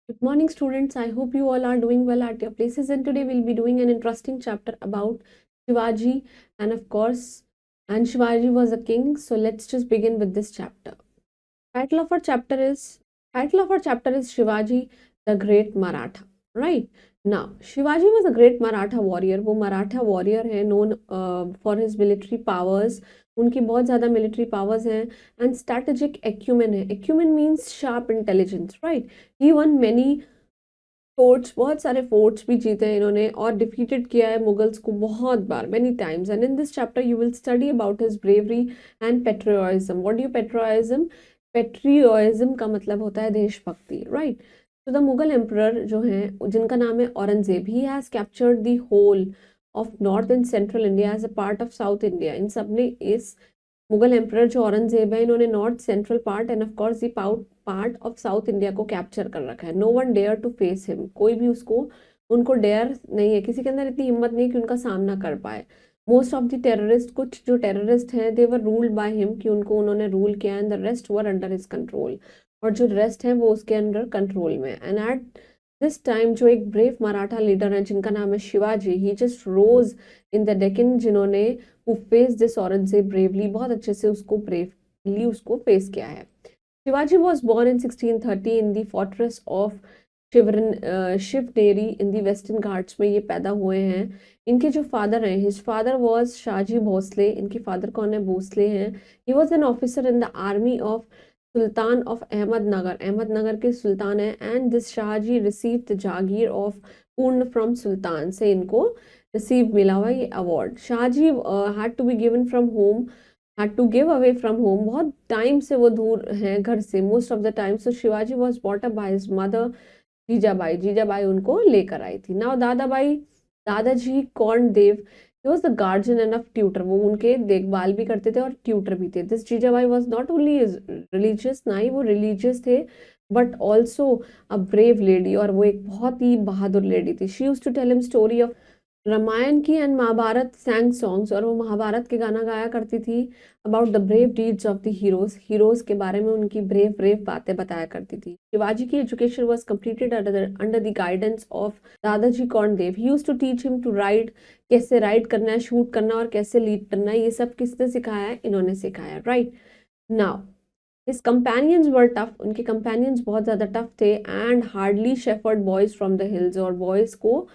Good morning, students. I hope you all are doing well at your places. And today we'll be doing an interesting chapter about Shivaji. And of course, and Shivaji was a king. So let's just begin with this chapter. Title of our chapter is Title of our chapter is Shivaji, the Great Maratha. Right now, Shivaji was a great Maratha warrior. वो Maratha warrior है, known for his military powers. उनकी बहुत ज़्यादा military powers हैं and strategic acumen है. Acumen means sharp intelligence, right? He won many forts, बहुत सारे forts भी जीते हैं इन्होंने और डिफीटेड किया है मुगल्स को बहुत बार, many times. And in this chapter you will study about his bravery and patriotism. What do patriotism? Patriotism का मतलब होता है देशभक्ति, राइट? तो द मुगल एम्परर जो हैं, जिनका नाम है Aurangzeb, he has captured the whole of north and central India as a part of south India. इन सब ने इस मुगल एम्परर जो औरंगजेब है, इन्होंने north central part and of course the part of south India को कैप्चर कर रखा है. No one dare to face him. कोई भी उनको डेयर नहीं है, किसी के अंदर इतनी हिम्मत नहीं कि उनका सामना कर पाए. मोस्ट ऑफ द टेररिस्ट, कुछ जो टेररिस्ट हैं, they were ruled by him, कि उन्होंने रूल किया. And the rest were under his control. और जो रेस्ट हैं वो उसके अंडर कंट्रोल में. एंड एट दिस टाइम जो एक ब्रेव मराठा लीडर है जिनका नाम है Shivaji, he just rose in the Deccan, जिन्होंने who faced this Aurangzeb bravely, बहुत अच्छे से उसको bravely उसको फेस किया है. Shivaji was born in 1630 in the fortress of Shivneri in the western Ghats में ये पैदा हुए हैं. इनके जो फादर हैं, his father was Shahaji Bhosle. इनके फादर कौन है? भोसले हैं. he was an officer in the army of sultan of Ahmednagar. Ahmednagar के सुल्तान है. And this Shahji received the jagir of Pune from sultan. से इनको रिसीव मिला हुआ ये award. Shahji had to be given from home, had to give away from home. बहुत time से वो दूर हैं घर से, most of the time. So Shivaji was bought up by his mother Jijabai. Jijabai उनको लेकर आई थी. नाउ दादाजी कौंडदेव, he was the guardian and of tutor. वो उनके देखभाल भी करते थे और ट्यूटर भी थे. This Jijabai was not only religious, ना ही वो religious थे, but also a brave lady. और वो एक बहुत ही बहादुर लेडी थी. she used to tell him story of Ramayana की एंड महाभारत सैंग सॉन्ग्स. और वो महाभारत के गाना गाया करती थी. About the brave deeds of the heroes के बारे में उनकी ब्रेव बातें बताया करती थी. शिवाजी की education was completed under the guidance of Dadaji Kondadev. He used to teach him to ride, कैसे राइड करना है, शूट करना और कैसे लीड करना है. ये सब किसने सिखाया है? इन्होंने सिखाया, राइट? नाउ हिज कंपेनियंस वर टफ. उनके कंपेनियंस बहुत ज़्यादा टफ थे. And hardly shepherd boys from the hills. और बॉयज को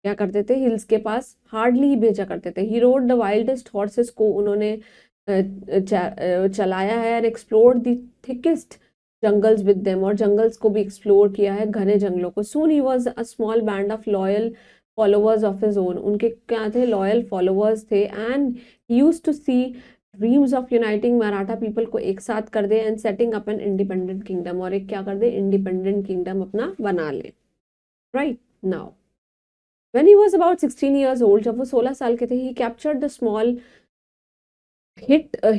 क्या करते थे? हिल्स के पास हार्डली ही भेजा करते थे. He rode the wildest horses को उन्होंने चलाया है. And explore the thickest jungles with them. और जंगल्स को भी एक्सप्लोर किया है, घने जंगलों को. Soon he was a small band of loyal followers of his own. उनके क्या थे? लॉयल फॉलोअर्स थे. And he used to see dreams of uniting Maratha people को एक साथ कर दे and setting up an independent kingdom. और एक क्या कर दे? इंडिपेंडेंट किंगडम अपना बना ले, right? Now When he was about 16 years old, जब वो 16 साल के थे, he captured the small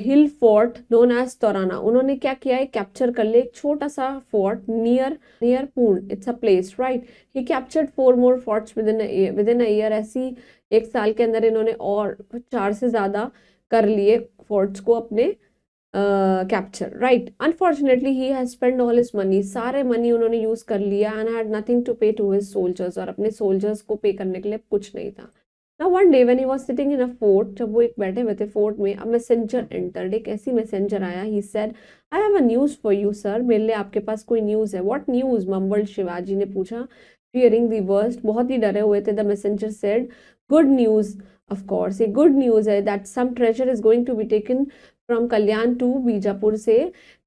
hill fort known as तोराना. उन्होंने क्या किया है? कैप्चर कर ले एक छोटा सा फोर्ट नियर पूर्ण. It's a place, right? He captured 4 more forts within a year. ऐसी एक साल के अंदर इन्होंने और 4 से ज़्यादा कर लिए फोर्ट्स को अपने capture, right? Unfortunately he has spend all his money. सारे मनी उन्होंने यूज कर लिया. एंड हैड नथिंग टू पे टू हिज सोल्जर्स. और अपने सोल्जर्स को पे करने के लिए कुछ नहीं था. Now one day when he was sitting in a fort, जब वो एक बैठे हुए थे फोर्ट में, अ मैसेंजर एंटर्ड. एक ऐसी मैसेंजर आया. He said, I have a news for you sir. मेरे लिए आपके पास कोई न्यूज है. What news? मम्बल्ड शिवाजी ने पूछा. फियरिंग द वर्स्ट, बहुत ही डरे हुए थे. The messenger said, good news. Of course ये गुड न्यूज है that some treasure is going to be taken from Kalyan to Bijapur. से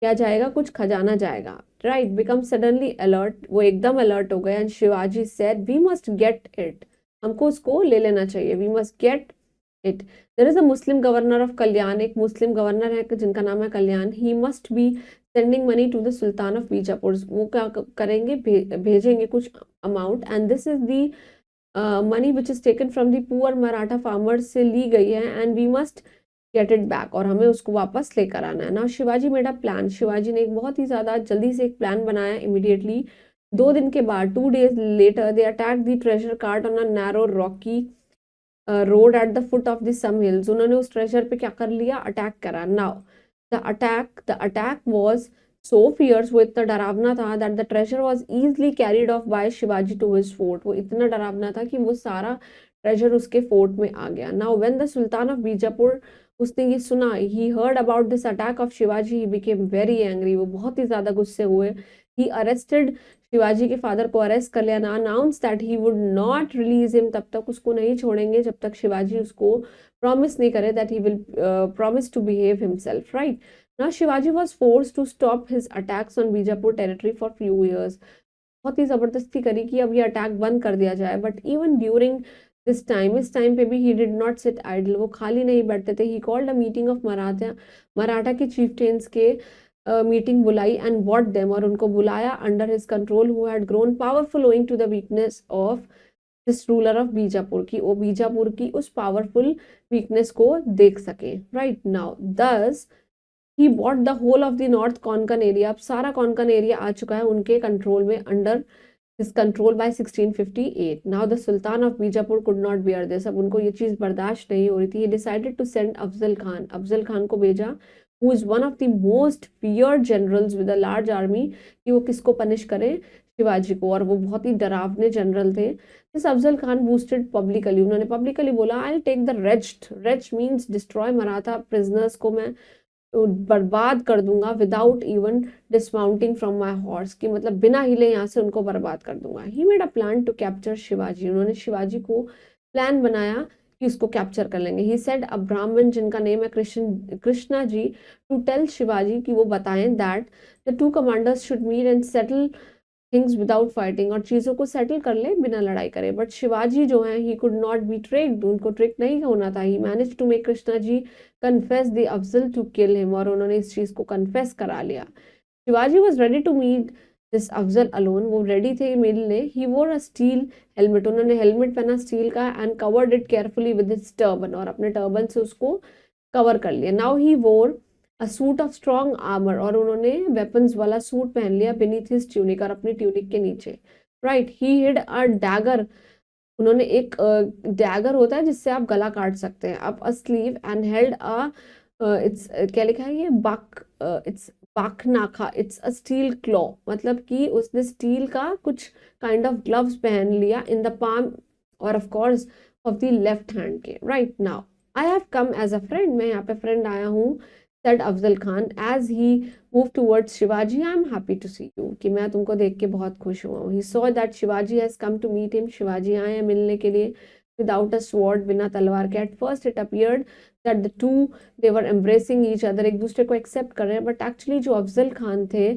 क्या जाएगा? कुछ खजाना जाएगा, राइट? Become suddenly alert. वो एकदम अलर्ट हो गए. And Shivaji said, we must get it. हमको उसको ले लेना चाहिए. We must get it. There is a Muslim governor of Kalyan. एक मुस्लिम गवर्नर है जिनका नाम है Kalyan. He must be sending money to the sultan of Bijapur. वो क्या करेंगे? भेजेंगे कुछ amount. And this is the money which is taken from the poor Maratha farmers. से ली गई है. And we must get it back. और हमें उसको वापस लेकर आना है. Now Shivaji made a plan. Shivaji ने एक बहुत ही ज़्यादा जल्दी से एक प्लान बनाया. इमीडिएटली 2 दिन के बाद, 2 days later, they attack the treasure cart on a narrow rocky road at the foot of the some hills. उन्होंने उस ट्रेजर पे क्या कर लिया? अटैक करा. Now the attack was so fierce, वो इतना डरावना था that the treasure was easily carried off by Shivaji to his fort. वो इतना डरावना था कि वो सारा treasure उसके fort में आ गया. Now when the Sultan of Bijapur, उसने ये सुना, he heard about this attack of Shivaji, he became very angry. वो बहुत ही ज्यादा गुस्से हुए. He arrested शिवाजी के फादर को अरेस्ट कर लिया. Announce that he would not release him, तब तक उसको नहीं छोड़ेंगे जब तक शिवाजी उसको प्रॉमिस नहीं करे that he will promise to behave himself, right. Now Shivaji was forced to stop his attacks on Bijapur territory for few years. बहुत ही जबरदस्ती करी कि अब ये अटैक बंद कर दिया जाए. But even during this time, इस टाइम पे भी he did not sit idle, वो खाली नहीं बैठते थे. He called a meeting of Maratha के चीफटेन्स के मीटिंग बुलाई एंड वॉट देम, और उनको बुलाया under his control, who had grown powerful owing to the weakness of this ruler of Bijapur, की वो बीजापुर की उस पावरफुल वीकनेस को देख सके, right. Now this he bought the whole of the north Konkan area, अब सारा कॉन्कन एरिया आ चुका है उनके कंट्रोल में, under his control by 1658. Now the sultan of Bijapur could not bear this, अब उनको ये चीज बर्दाश्त नहीं हो रही थी. He decided to send Afzal Khan, Afzal Khan को भेजा, who is one of the most feared generals with a large army, कि वो किसको पनिश करे, शिवाजी को, और वो बहुत ही डरावने जनरल थे. This Afzal Khan boasted publicly, उन्होंने पब्लिकली बोला I take the rest means destroy, Maratha prisoners को मैं बर्बाद कर दूंगा, without even dismounting from my horse, की मतलब बिना हिले यहाँ से उनको बर्बाद कर दूंगा. He made a plan to capture Shivaji, उन्होंने शिवाजी को प्लान बनाया कि उसको कैप्चर कर लेंगे. ही सेड अ ब्राह्मण जिनका नेम है कृष्णा जी, टू टेल शिवाजी, कि वो बताएं that the two commanders should meet and settle things without fighting, और चीज़ों को सेटल कर ले बिना लड़ाई करे. बट शिवाजी जो है he could not be tricked, उनको ट्रिक नहीं होना था. He manage to make Krishna ji confess the Afzal to kill him, और उन्होंने इस चीज़ को कन्फेस करा लिया. Shivaji was ready to meet this Afzal alone, वो रेडी थे मिलने. He wore a steel helmet, उन्होंने हेलमेट पहना स्टील का, and covered it carefully with his turban, और अपने टर्बन से उसको कवर कर लिया. Now he wore a suit of strong armour, और उन्होंने वेपन्स वाला सूट पहन लिया बीनीथ हिज ट्यूनिक, और अपनी ट्यूनिक के नीचे, राइट. ही हिड अ डैगर, उन्होंने एक डैगर होता है जिससे आप गला काट सकते हैं, up a sleeve, and held a it's क्या लिखा है ये it's baghnakha, it's a steel claw, मतलब कि उसने स्टील का कुछ काइंड ऑफ ग्लव्स पहन लिया इन द पाम, और of course of the left hand के, right. Now I have come as a friend, मैं यहाँ पे फ्रेंड आया हूँ, said Afzal Khan as he moved towards Shivaji. I am happy to see you, कि मैं तुमको देख के बहुत खुश हुआ हूँ. He saw that Shivaji has come to meet him, Shivaji आए हैं मिलने के लिए, without a sword, बिना तलवार के. At first it appeared that the two, they were embracing each other, एक दूसरे को accept कर रहे हैं, but actually जो अफजल खान थे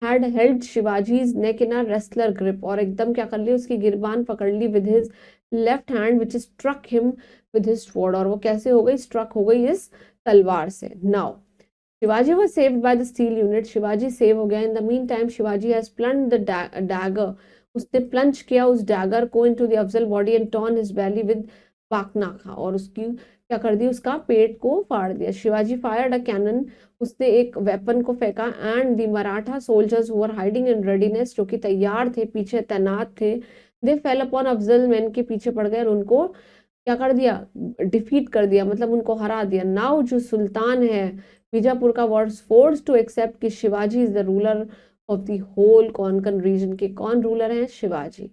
had held शिवाजी's neck in a wrestler grip, और एकदम क्या कर लिया, उसकी गिरबान पकड़ ली with his left hand which struck him with his sword, और वो कैसे हो गई, struck हो गई इस तलवार से. Now Shivaji was saved by the steel unit, Shivaji save हो गया. In the meantime Shivaji has plunged the dagger, उसने प्लंज किया उस डैगर को into the Afzal body and torn his belly with बाकनाखा, और उसकी क्या कर दी, उसका पेट को फाड़ दिया. शिवाजी फायर्ड अ कैनन, उसने एक वेपन को फेंका, and the Maratha soldiers who were hiding in readiness, जो कि तैयार थे, पीछे तैनात थे, दे फेल अपॉन अफजल, मैन के पीछे पड़ गए और उनको क्या कर दिया, डिफीट कर दिया, मतलब उनको हरा दिया. नाउ जो सुल्तान है बीजापुर का was forced to accept कि Shivaji is the ruler of the whole Konkan region, के कौन रूलर हैं, Shivaji.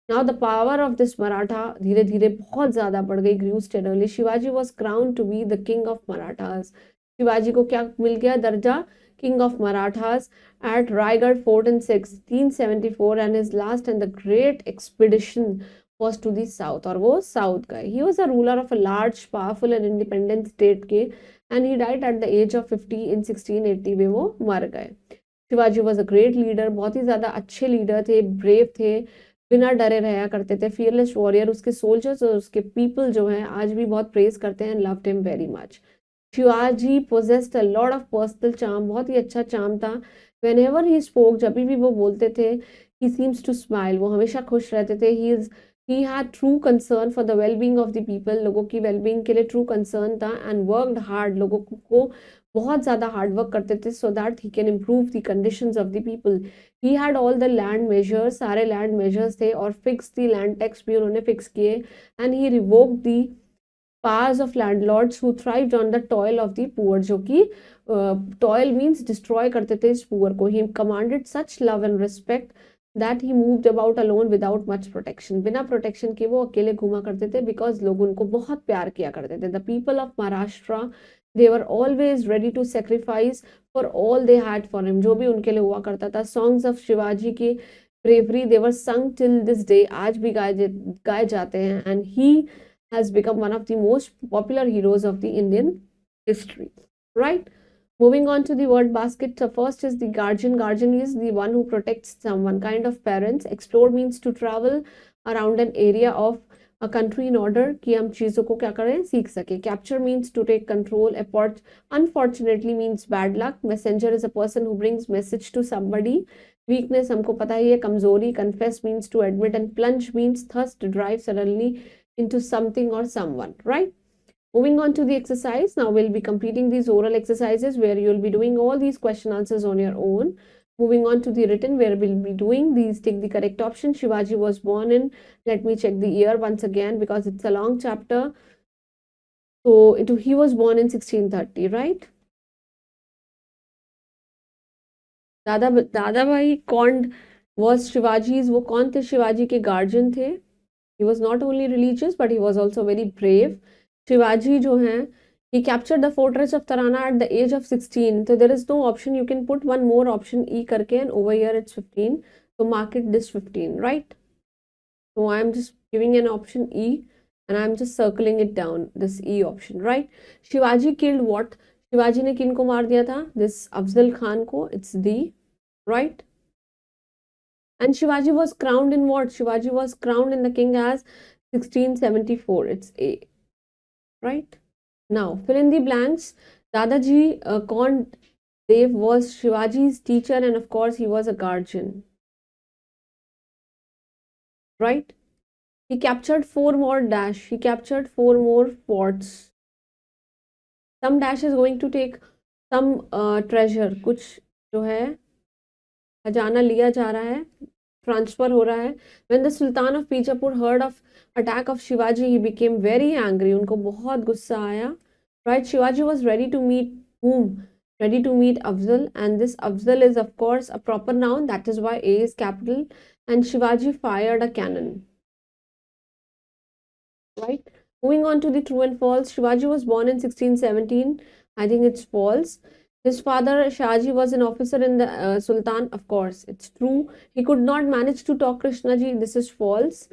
Now the power of this Maratha धीरे धीरे बहुत ज्यादा बढ़ गई, grew steadily. Shivaji was crowned to be the king of Marathas, Shivaji को क्या मिल गया, दर्जा king of Marathas at Raigarh fort in 1674, and his last and the great expedition was to the south, और वो साउथ गए. He was a ruler of a large, powerful and independent state के, and he died at the age of 50 in 1680 में वो मर गए. Shivaji was a great leader, बहुत ही ज्यादा अच्छे लीडर थे, ब्रेव थे, बिना डरे रहा करते थे, fearless warrior. उसके सोल्जर्स और उसके पीपल जो हैं आज भी बहुत प्रेज करते हैं, loved him very much. Shivaji possessed a lot of personal charm, बहुत ही अच्छा चार्म था. Whenever he spoke, जब भी वो बोलते थे, he seems to smile, वो हमेशा खुश रहते थे. He had true concern for the well-being of the people, लोगों की well-being के लिए true concern था, and worked hard, लोगों को बहुत ज़्यादा हार्ड वर्क करते थे, so that he can improve the conditions of the people. He had all the land measures, सारे land measures थे, और fixed the land tax भी उन्होंने fix किए, and he revoked the powers of landlords who thrived on the toil of the poor, जो कि toil means destroy करते थे इस poor को. He commanded such love and respect that he moved about alone without much protection. बिना protection के वो अकेले घूमा करते थे because लोग उनको बहुत प्यार किया करते थे. The people of Maharashtra, they were always ready to sacrifice for all they had for him. जो भी उनके लिए हुआ करता था. Songs of शिवाजी की bravery, they were sung till this day. आज भी गाए जाते हैं. And he has become one of the most popular heroes of the Indian history, right? Moving on to the word basket. So first is the guardian. Guardian is the one who protects someone, kind of parents. Explore means to travel around an area of a country in order कि हम चीज़ों को क्या करें, सीख सके. Capture means to take control. Unfortunately means bad luck. Messenger is a person who brings message to somebody. Weakness हमको पता ही है, कमजोरी. Confess means to admit, and plunge means thirst, drive suddenly into something or someone, right? Moving on to the exercise. Now we'll be completing these oral exercises where you'll be doing all these question answers on your own. Moving on to the written, where we'll be doing these. Take the correct option. Shivaji was born in, let me check the year once again because it's a long chapter. So he was born in 1630, right? Dadabhai Kondh was Shivaji's, वो कौन थे? शिवाजी के guardian थे. He was not only religious, but he was also very brave. Shivaji जो हैं, he captured the fortress of Tarana at the age of 16. So there is no option. You can put one more option E करके, and over here it's 15. So mark it this 15, right? So I'm just giving an option E, and I'm just circling it down, this E option, right? Shivaji killed what? Shivaji ने किन को मार दिया था? This Afzal Khan को. It's D, right? And Shivaji was crowned in what? Shivaji was crowned in the king as 1674. It's A, right? Now, fill in the blanks. Dadaji Kond Dev was Shivaji's teacher, and of course, he was a guardian, right? He captured 4 more dash. He captured 4 more forts. Some dash is going to take some treasure. कुछ जो है खजाना लिया जा रहा है, transfer हो रहा है. When the Sultan of Bijapur heard of attack of Shivaji, he became very angry. उनको बहुत गुस्सा आया, right? Shivaji was ready to meet whom? Ready to meet Afzal, and this Afzal is of course a proper noun. That is why A is capital. And Shivaji fired a cannon, right? Moving on to the true and false. Shivaji was born in 1617. I think it's false. His father Shahaji was an officer in the Sultan. Of course, it's true. He could not manage to talk Krishnaji. This is false.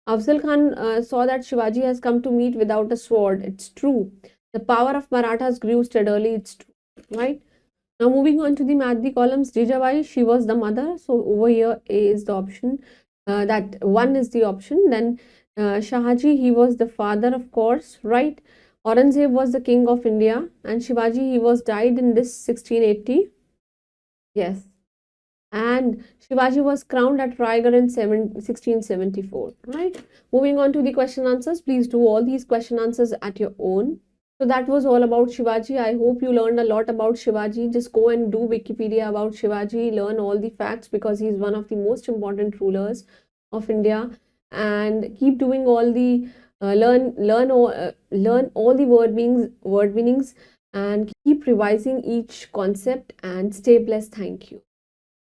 Afzal Khan saw that Shivaji has come to meet without a sword. It's true. The power of Marathas grew steadily. It's true, right? Now moving on to the Madhya columns. Jijabai, she was the mother. So over here A is the option. That 1 is the option. Then Shahaji, he was the father, of course, right? Aurangzeb was the king of India, and Shivaji, he was died in this 1680. Yes. And Shivaji was crowned at Raigad in 1674, right? Moving on to the question answers. Please do all these question answers at your own. So that was all about Shivaji. I hope you learned a lot about Shivaji. Just go and do Wikipedia about Shivaji, learn all the facts because he's one of the most important rulers of India, and keep doing all the learn all the word meanings, and keep revising each concept, and stay blessed. Thank you.